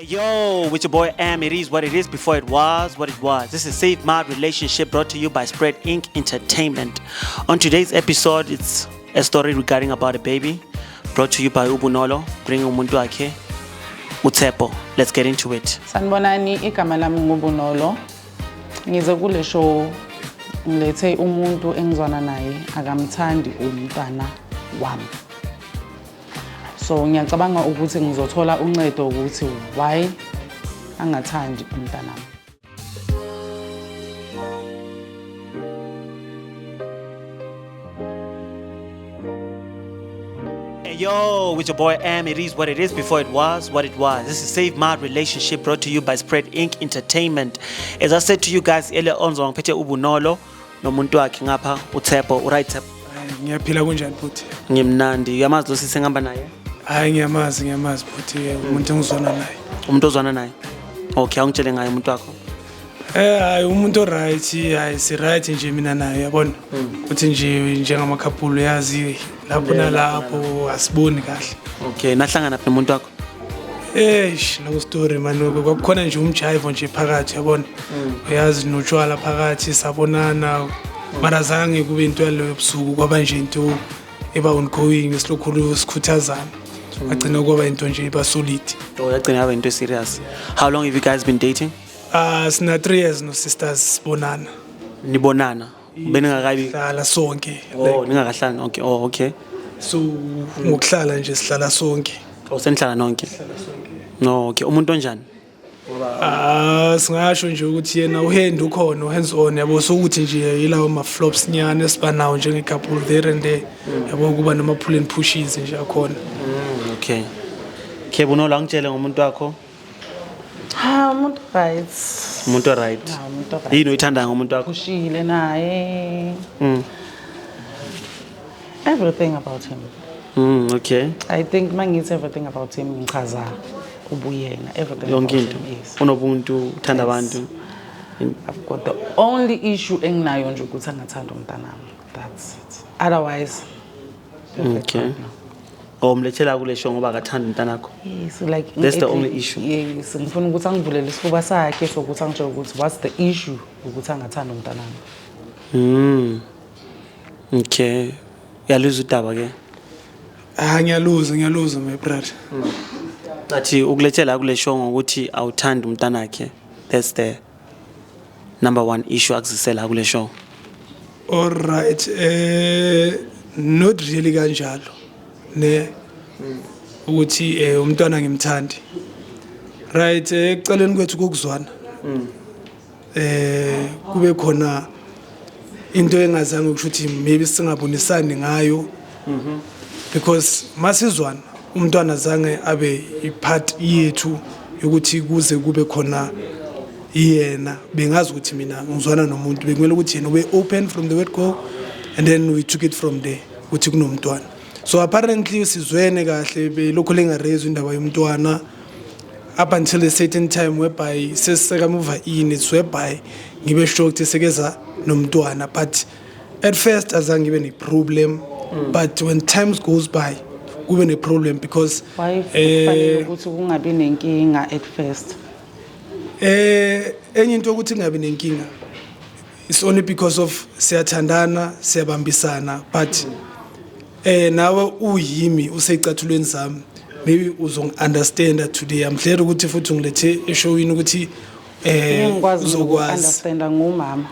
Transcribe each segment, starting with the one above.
Yo, with your boy Am, it is what it is before it was what it was. This is Save My Relationship brought to you by Spread Inc. Entertainment. On today's episode, it's a story regarding about a baby brought to you by Ubunolo, bringing umuntu wakhe, Utepo. Let's get into it. Sanibonani, igama lami ngubunolo. Ngize kule show ngilethe umuntu engizwana naye akamthandi umntana wami. So ngiyacabanga ukuthi ngizothola uncedo ukuthi why angathandi umntana wami. Yo, with your boy Am, it is what it is before it was what it was. This is Save My Relationship brought to you by Spread Inc. Entertainment. As I said to you guys earlier on, ngiphethe ubunolo nomuntu wakhe ngapha uTepo, right Tepo? Ngiyaphila kunjani futhi? Ngimnandi. Uyamazi lo sise ngihamba naye? Hayi ngiyamazi futhi umuntu engizwana naye. Umuntu ozwana naye? Okay, awungitshele ngaye umuntu wakho. Hayi umuntu right, hayi si right nje mina naye yabona. Uthi nje njengamakhapulu yazi lapho nalapho asiboni kahle. Okay, nahlangana phi nomuntu wakho? No story man, kwakukhona nje umjive nje phakathi yabona. Uyazi notshwala phakathi sabonana. Mara zange kube into yalo yobusuku kwaba nje into eba ongoing isilokhulu sikhuthazana. Agcina kwaba into nje iba solid. Oh, yagcina yaba into serious. How long have you guys been dating? Sina 3 years no sisters sibonana. Nibonana. Beningakabi Hlala sonke. Oh, ningakahlala nonke. Oh, okay. So ngokuhlala nje sihlala sonke. Senihlala nonke. No, okay. Umuntu onjani? Singasho nje ukuthi yena uhand ukhona hands on yabo sokuthi nje ilawo ama flops nyane sibanawo njenge couple there and there yabo kuba nama pull and pushes nje akhona. Okay. Kebunolo angitshele ngomuntu wakho. Umuntu right. Umuntu right. Umuntu right. Yini uyithanda ngomuntu wakho? Ushile naye. Everything about him. Okay. I think mangithi everything about him ngichaza ubuyena everything Yonke about into. him is. Unobuntu, uthanda abantu. I've got the only issue enginayo nje ukuthi angathanda umntana wami. That's it. Otherwise perfect Okay. right now. Umlethela kule show ngoba akathanda umntana wakho. Yes, like That's the only issue. Yes, ngifuna ukuthi angivulele isifuba sakhe sokuthi angitshela ukuthi what's the issue ukuthi angathanda umntana wami. Okay. Yaluza udaba ke. Ngiyaluza my brother. Athi ukulethela kule show ngokuthi awuthanda umntana wakhe. That's the number one issue akuzisela kule show. All right, not really kanjalo. Ne ukuthi umntwana ngimthandi. Right, ekuceleni kwethu kokuzwana. Kube khona into engazange ukuthi maybe singabonisani ngayo. Because masizwana umntwana zange abe ipart yethu yokuthi kuze kube khona yena bengazi ukuthi mina ngizwana nomuntu bekumele ukuthi yena we open from the word go and then we took it from there ukuthi kunomntwana. So apparently sizwene kahle belokho lengarezwe indaba yomntwana up until a certain time whereby seseka move in it's whereby ngibe shocked sekeza nomntwana, but at first azange ngibe ne problem. But when times goes by kube ne problem because Why kufanele ukuthi kungabi nenkinga at first? Enye into ukuthi ngabe nenkinga it's only because of siyathandana siyabambisana, but nawe uyimi useyicathulweni zami maybe uzong-understand today. I'm glad ukuthi futhi ngilethe eshowini ukuthi Ngikwazi uzokwazi uku-understanda ngumama.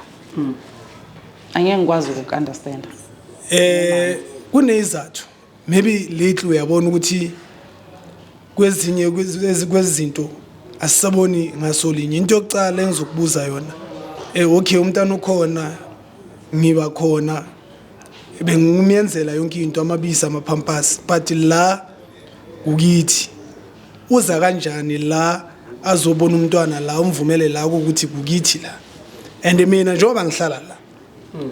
Angeke ngikwazi uku-understand. Kunezathu maybe lately uyabona ukuthi kwezinye kwezinto asisaboni ngasolinye. Into yokucala engizokubuza yona okay umntana ukhona ngiba khona bengumyenzela yonke into amabisi amaphampasi, but la ukithi uza kanjani la azobona umntwana la umvumele la ukuthi kukithi la and mina njengoba ngihlala la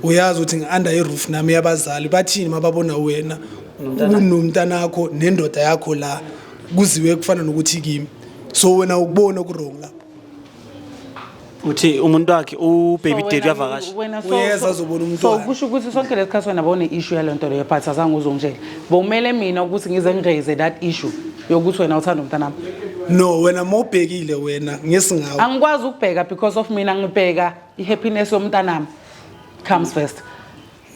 uyazi ukuthi ngi-under i-roof nami yabazali bathini mababona wena unomntana wakho nendoda yakho la kuziwe kufana nokuthi kimi, so wena ukubona ku-wrong la uthi umuntu wakhe ubaby daddy uyavakasha. Uyeza azobona umntwana. So kusho ukuthi sonke lesikhathi wena bone issue yalento leyo phathi azange uzongitshela. Bomele mina ukuthi ngize ngiraise that issue yokuthi wena uthanda umntana wami. no wena mawubhekile wena ngesingawo angikwazi ukubheka because of mina ngibheka ihappiness yomntanami comes first.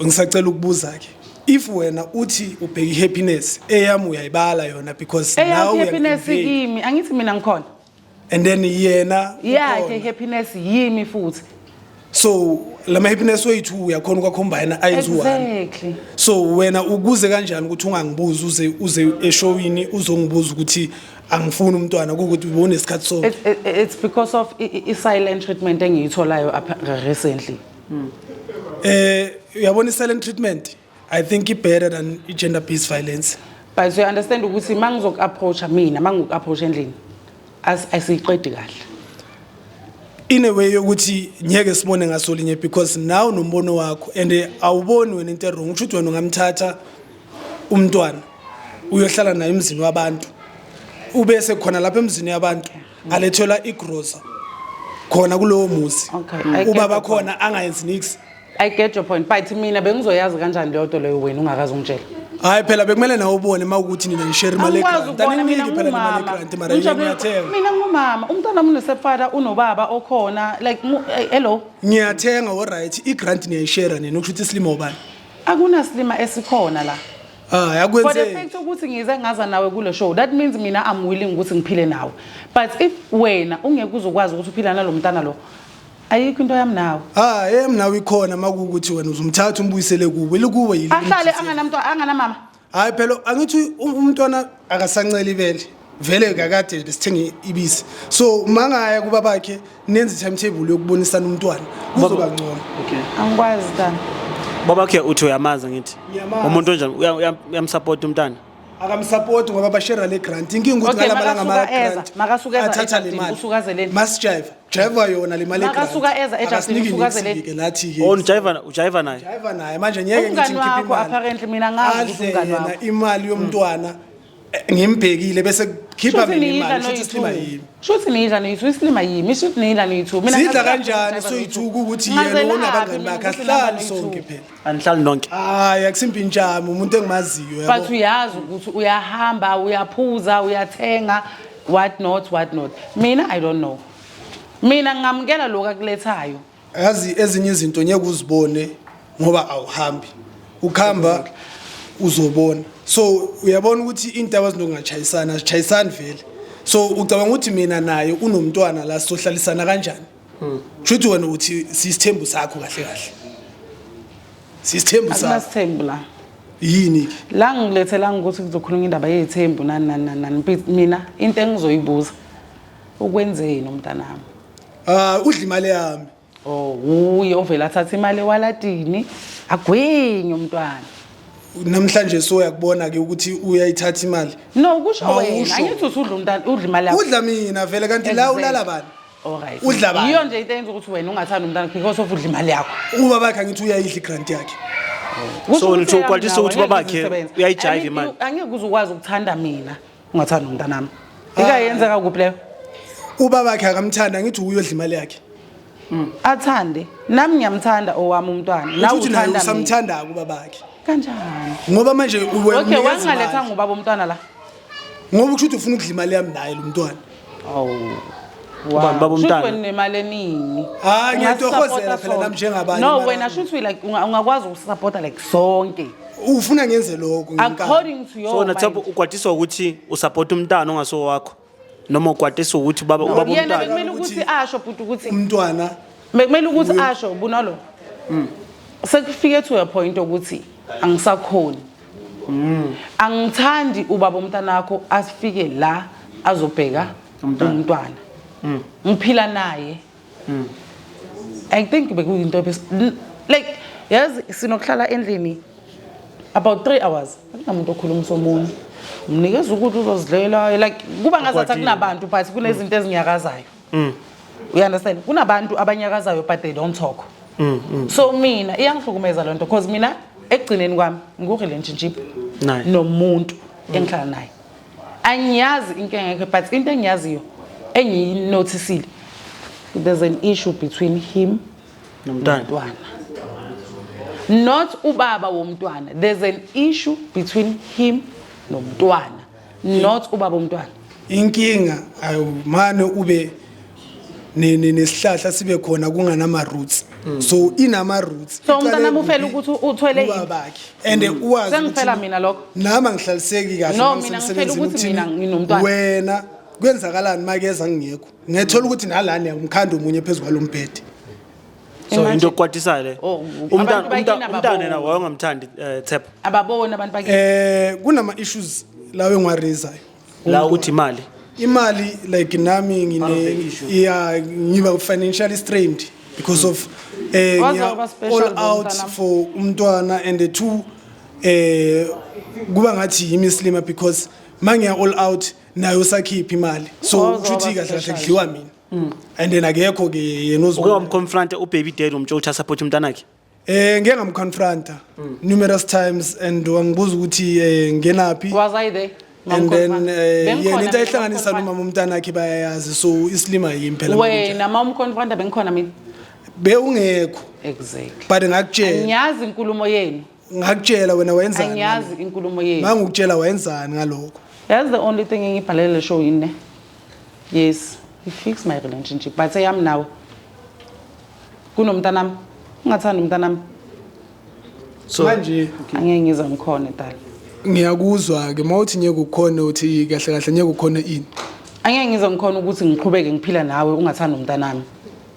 Ngisacela ukubuza ke if wena uthi ubheka ihappiness eyami uyayibala yona because now happiness yimi angithi mina ngikhona and then yena ke happiness yimi futhi so lama happiness wethu uyakhona ukwacombine ayizu-one exactly so wena ukuze kanjani ukuthi ungangibuza uze eshowini uzongibuza ukuthi angifuni umntwana ukuthi ubone isikhathi so it's because of silent treatment engiyitholayo recently uyabona silent treatment I think it's better than gender based violence but you understand ukuthi mangizoku approach mina mangizoku approach endlini asiyiqedi kahle in a way yokuthi ngeke sibone ngasolinye because now nombono wakho and awuboni wena into wrong ukuthi wena ungamthatha umntwana uyohlala naye emzini wabantu ubese khona lapha emzini yabantu alethola igroza khona kulowo muzi ubaba khona angayenzi nix. I get your point but mina bengizoyazi kanjani leyo nto leyo wena ungakazi ungitshela hayi phela bekumele nawe ubone mawukuthi nina ngishare imali egrant aniniki phela imali egrant mara ngiyathenga mina ngumama umntana mina stepfather unobaba okhona like hello ngiyathenga alright igrant niyayishare nina ukuthi isilima ubani akuna silima esikhona la yakwenze for the fact ukuthi ngize ngaza nawe kule show that means mina I'm willing ukuthi ngiphile nawe but if wena ungeke uzokwazi ukuthi uphila nalomntana lo ayikho into yami nawe yami nawe ikhona makuukuthi wena uzumthatha umbuyisele kuwe likuwe yini ahlale anganamama hayi phela angithi umntwana akasancela ibele vele kakade lesithenga ibisi so mangaya kuba bakhe nenze timetable yokubonisana umntwana kuzoba ngcono okay angikwazi tani babakhe uthi uyamaza ngithi umuntu onjani uyamsupport umntana akamsupport ngoba bashare le grant inkinga ukuthi ngalamalanga ama grant makasuka eza usukazeleni driver yona le mali grant makasuka eza ejustini usukazeleni ke lathi ke ujiva naye manje ngeke ngithi ngikhiphe imali apparently mina ngazi ukuthi ungani wakho imali yomntwana ngimbhekile bese khipha mina imali futhi isilima yimi shuthi nidla nithu isilima yimi shuthi nidla nithu mina sidla kanjani soyithuka ukuthi yena unabangani bakhe ahlali sonke phela anihlali nonke akusimbi njami umuntu engimaziyo yabo but uyazi ukuthi uyahamba uyaphuza uyathenga what not mina I don't know mina ngamukela lokho akulethayo yazi ezinye izinto ngeke uzibone ngoba awuhambi ukhamba uzobona so uyabona ukuthi into abazinongachayisana sichayisana vele so ucabanga ukuthi mina naye unomntwana la sohlalisana kanjani futhi wena uthi sisithembu sakho kahle sisithembu sakho asithembu la yini la ngilethela ukuthi kuzokhuluma indaba yezithembu nani mina into engizoyibuza ukwenzeni nomntanami udla imali yami uye ovela athatha imali ewaladini agwinye umntwana namhlanje so yakubona ke ukuthi uyayithatha imali no kusho wena angithi udla imali yakho udla mina vele kanti la ulala bani alright udla bani iyo nje into enza ukuthi wena ungathanda umntana because of udla imali yakho uba bakhe angithi uyayidla igrant yakhe so nitho kwalisa ukuthi babakhe uyayijiva imali angeke uzukwazi ukuthanda mina ungathanda umntanami ikayenzeka kuphi leyo uba bakhe akamthanda ngithi uyodla imali yakhe athande nami ngiyamthanda owami umntwana nawe uthanda mina usamthanda kuba bakhe kanjani ngoba manje okay wangaletha ngubaba umntwana la ngoba ukuthi ufuna ukudla imali yami naye lo mntwana baba umntana wena nemali eningi ngiyatohozela phela nami njengabanye no wena should like ungakwazi ukusupporta like sonke ufuna ngenze lokho according to your so nathapha ukwatiswa ukuthi usupport umntana ongaso wakho noma ukwatiswa ukuthi ubaba umntana yena bekumele ukuthi asho futhi ukuthi umntwana bekumele ukuthi asho bunalo sekufike to a point ukuthi angisakhoni angithandi ubaba umntana wakho asifike la azobheka umntwana ngiphila naye I think bekuyinto like yazi sinokuhlala endlini about 3 hours akunamuntu okhuluma somunye umnikeza ukuthi uzozidlela like kuba ngazathi kunabantu but kunezinto ezinyakazayo you understand kunabantu abanyakazayo but they don't talk so mina iyangihlukumeza lento because mina ekugcineni kwami ngu-relationship nomuntu engihlala naye angiyazi inkinga yakhe but into engiyaziyo engiyinotisile there's an issue between him nomntwana not ubaba womntwana there's an issue between him nomntwana not ubaba womntwana inkinga ayumane ube nesihlahla sibe khona kunganama roots so inama roots So umntana ufela ukuthi uthwele ubabakhe and uwazi sengifela mina lokho nama ngihlaliseki kahle No mina ngifela ukuthi mina nginomntwana wena kwenzakalani makeza ngingekho ngethola ukuthi nalani umkhando omunye phezulu kwalombhede so into okwatisayo le umntana yena wayongamthandi Tshepo ababona abantu bakhe kunama issues lawe ngwarizayo la uthi imali like nami ngiba financially strained because of all out for umntwana and the two kuba ngathi yimislima because mangiya all out nayo sakhipha imali so uthi kahle kahle kudliwa mina and then akekho ke yena ukumconfront ubaby dad umtshotha support umntanakhe ngeke ngamconfronta numerous times and wangibuza ukuthi ngenapi was I there and then yena into ayihlanganisa nomama umntanakhe bayayazi so islima yimpela wena mama umconfronta bengikhona mina beungekho exactly but ngakutshela ngiyazi inkulumo yenu ngakutshela wena wenzani ngiyazi inkulumo yenu mangukutshela wenzani ngalokho that's the only thing engibhalele show yini yes it fix my relationship but I am now kunomntanami ungathanda umntanami so manje angeke ngize ngikhona dala ngiyakuzwa ke mawuthi ngeke ukhona uthi kahle kahle ngeke ukhona ini angeke ngize ngikhona ukuthi ngiqhubeke ngiphila nawe ungathanda umntanami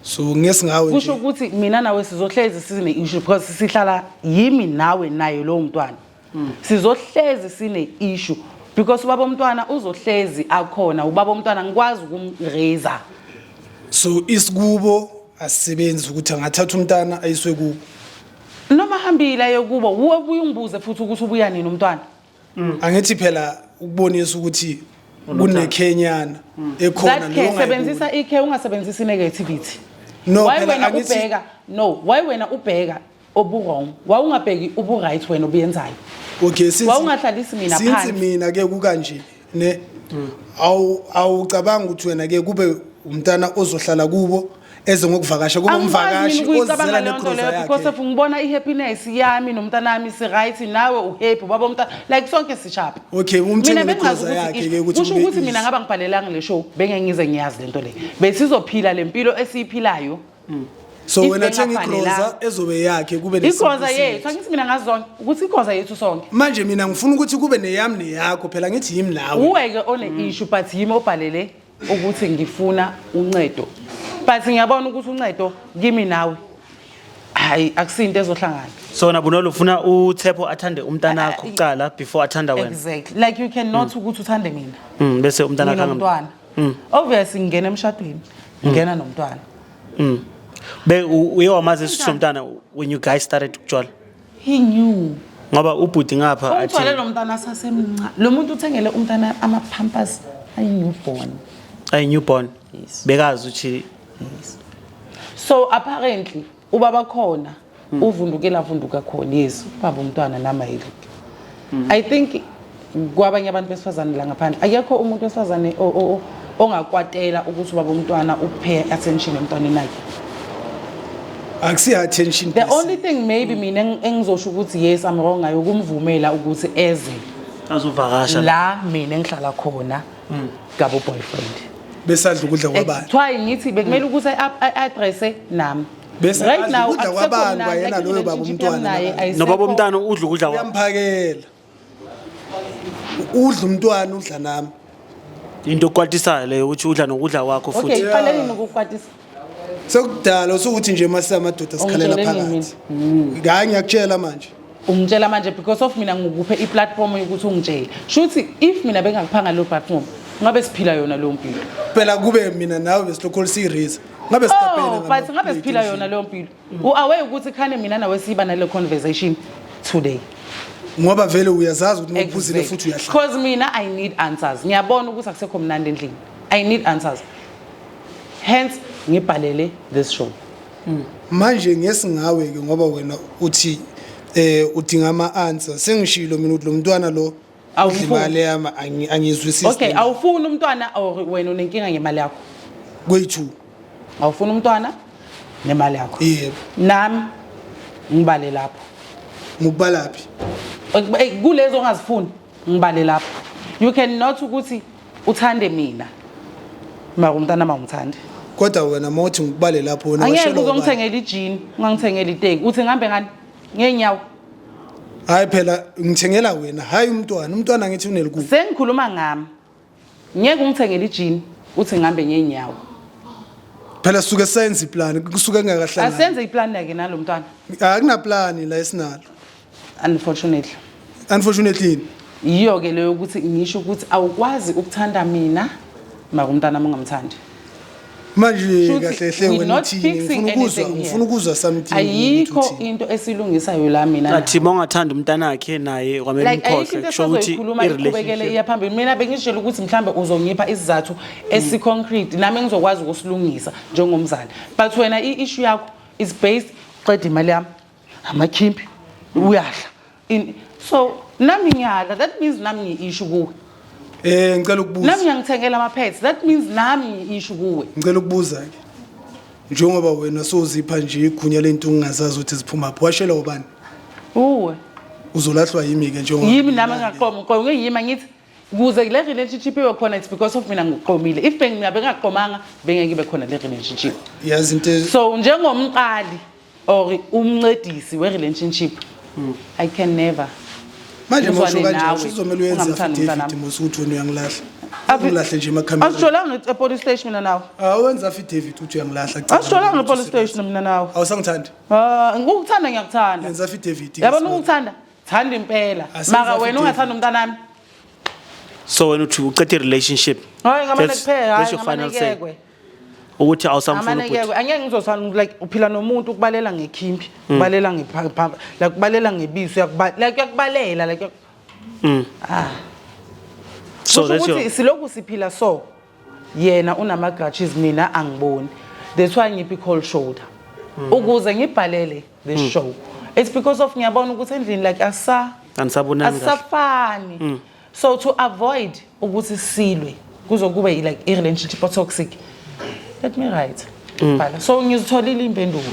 so ngesingawe nje kusho ukuthi mina nawe sizohlezi sine issue because sihlala yimi nawe naye lo mntwana sizohlezi sine issue because ubaba umntwana uzohlezi akhona ubaba umntwana ngikwazi ukumraise so isikubo asisebenzi ukuthi angathatha umntana ayiswe kubo noma hambile yokuba ubuye ungibuze futhi ukuthi ubuya nini umntwana angithi phela ukubonisa ukuthi kunekenyana ekhona lo ngisebenzisa ikhe ungasebenzisi negativity no why wena ubheka no why wena ubheka obu wrong why ungabheki ubu right wena obuyenzayo okay since wawungahlalisi mina phansi since mina ke kukanje ne awucabanga ukuthi wena ke kube umntana ozohlala kubo eze ngokuvakasha kuba umvakashi ozela negroza yakhe because if ngibona ihappiness yami nomntanami si right nawe uhappy baba umntana like sonke sishapha okay umthenge negroza yakhe ke ukuthi kusho ukuthi mina ngaba ngibhalelanga le show benge ngize ngiyazi lento le besizophila lempilo esiyiphilayo so wena thenga igroza ezobe yakhe kube igroza yethu angithi mina ngazonke ukuthi igroza yethu sonke manje mina ngifuna ukuthi kube neyami neyakho phela ngithi yimi nawe uweke one issue but yimi obhalele ukuthi ngifuna uncedo but ngiyabona ukuthi uncedo kimi nawe hayi akusinto ezohlangana so nabunolo ufuna uTshepo athande umntanakho kuqala before athanda wena exactly like you cannot ukuthi uthande mina bese umntanakho nomntwana obviously ngena emshadweni ngena nomntwana uye wamazi somntana when you guys started ukujwala he knew ngoba ubhuti ngapha athi umntwana lo mntana sasemncane lo muntu uthengele umntana ama pampers ay newborn bekazi uthi yes so apparently ubaba khona uvundukela khona yes baba umntwana namayili I think kwabanye abantu besifazane la ngaphandle akekho umuntu wesifazane ongakwatela ukuthi ubaba umntwana upay attention emntwaneni wakhe akusi attention the only thing maybe mina engizosho ukuthi yes I'm wrong ngayo ukumvumela ukuthi eze azovakasha la mina engihlala khona gabo boyfriend besadla ukudla kwabani try ngithi bekumele ukuthi address nami bese right now ukudla kwabani bayena loyo baba umntwana no baba umntwana udla ukudla kwakhe uyamphakela udla umntwana udla nami into okwatisayo leyo ukuthi udla nokudla kwakho futhi okay fanele nokukwatisa sekudala usukuthi nje masamadoda sikhalela phakathi ngeke ngiyakutshela manje ungitshela manje because of mina ngikuphe iplatform yokuthi ungitshele shuthi if mina bengakuphanga lo platform ngabe siphila yona lo mpilo phela kube mina nawe besilokho siraise ngabe sikapena but ngabe siphila yona lo mpilo uawe ukuthi khane mina nawe siba nale conversation today ngoba vele uyazazi ukuthi ngikubuzile futhi uyahlala because mina I need answers ngiyabona ukuthi akusekho mnandi endlini I need answers hence ngibhalele this show manje ngesingawe ke ngoba wena uthi udinga ama-answer sengishilo mina ukuthi lo mntwana lo imali yami angizwisisi okay awufuni umntwana or wena unenkinga ngemali yakho kwethu awufuni umntwana nemali yakho yebo nami ngibale lapho ngikubalaphi kulezo ongazifuni ngibale lapho you cannot ukuthi uthande mina mara umntana mangithandi kodwa wena mothi ngikubale lapho wena angeke washelo uzongithengela ijini ungangithengela iteki uthi ngihambe ngani ngenyawo hayi phela ngithengela wena hayi umntwana ngithi unelikubo sengikhuluma ngami ngeke ungithengela ijini uthi ngihambe ngenyawo phela suke senze iplan kusuke ngakahlangana asenze iplan yake nalo mntwana akuna plan la esinalo unfortunately iyo ke leyo ukuthi ngisho ukuthi awukwazi ukuthanda mina mara umntana mongamthandi manje kahle wena ngifuna ukuzwa something ayikho into esilungisayo la mina athi mongathanda umntana wakhe naye kwamele umkhohle kusho ukuthi iqhubekele iyaphambili mina bengishela ukuthi mhlambe uzongipha isizathu esiconcrete nami ngizokwazi ukusilungisa njengomzali but wena iissue yakho is based qeda imali yami amakhimpi uyahla so nami ngiyala that means nami ngiissue kuwe ngicela ukubuza nami ngiyangithengela ama pets that means nami ngiissue kuwe ngicela ukubuza ke njengoba wena sozipha nje igunya lento ungazazi ukuthi ziphuma phi washela ubani uwe uzolahlwa yimi ke njengoba yimi nami ngaqoma ngiyima ngithi kuze le relationship ibe khona it's because of mina ngiqomile if bengingaqomanga bengeke ibe khona le relationship yazi into so njengomqali or umncedisi we relationship I can never manje mosho kanje uzomela uyenza affidavit mosuthi wena uyangilahla unglahle nje emakhamera asijolanga epolice station mina nawe wenza affidavit uthi uyangilahla asijolanga epolice station mina nawe awusangithandi ngikuthanda ngiyakuthanda yenza affidavit yabona ukuthanda thanda impela maka wena ungathanda umntana nami so wena uthi uqede relationship hayi ngamane kuphela hayi final say ngamane ukuthi awusamfuna ukuthi angeke ngizothanda like uphila nomuntu ukubalela ngekhimpi ubalela ngephampa like kubalela ngebisi uyakubalela like so that's ukuthi siloku siphila so yena unama grudges mina angiboni that's why ngiphi cold shoulder ukuze ngibhalele this show it's because of ngiyabona ukuthi endlini like asafani so to avoid ukuthi silwe kuzokuba like a relationship toxic let me write bhala so ngizitholile impendulo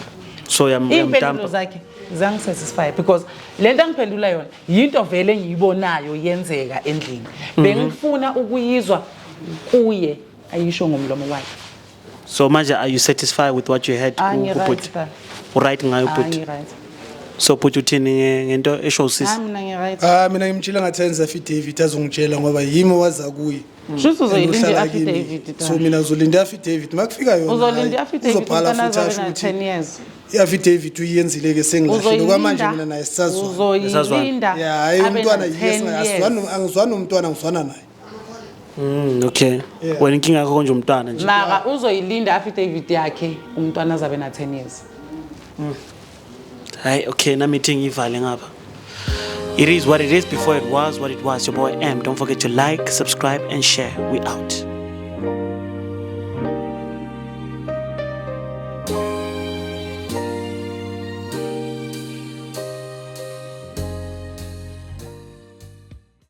so impendulo zakhe zangisatisfy because lento angiphendula yona yinto vele ngiyibonayo yenzeka endlini bengifuna ukuyizwa kuye ayisho ngomlomo wakhe so manje are you satisfied with what you had put right ngayo put so put uthini ngento esho sisi mina ngiright mina ngimtshila ngathi enza affidavit azongitshela ngoba yimi waza kuye Shuthi uzoyilinda affidavit so mina uzolinda affidavit makufika yona uzolinda affidavit uzobhala futhi asho ukuthi 10 years i-affidavit uyenzile ke sengilahlile kwamanje mina naye sisazwana uzoyilinda ya hayi umntwana angizwani umntwana ngizwana naye okay wena inkinga yakho konje umntwana nje mara uzoyilinda affidavit yakhe umntwana azabe na 10 years hayi okay na meeting ivale ngapha. It is what it is before it was what it was. Your boy M. Don't forget to like, subscribe, and share. We out.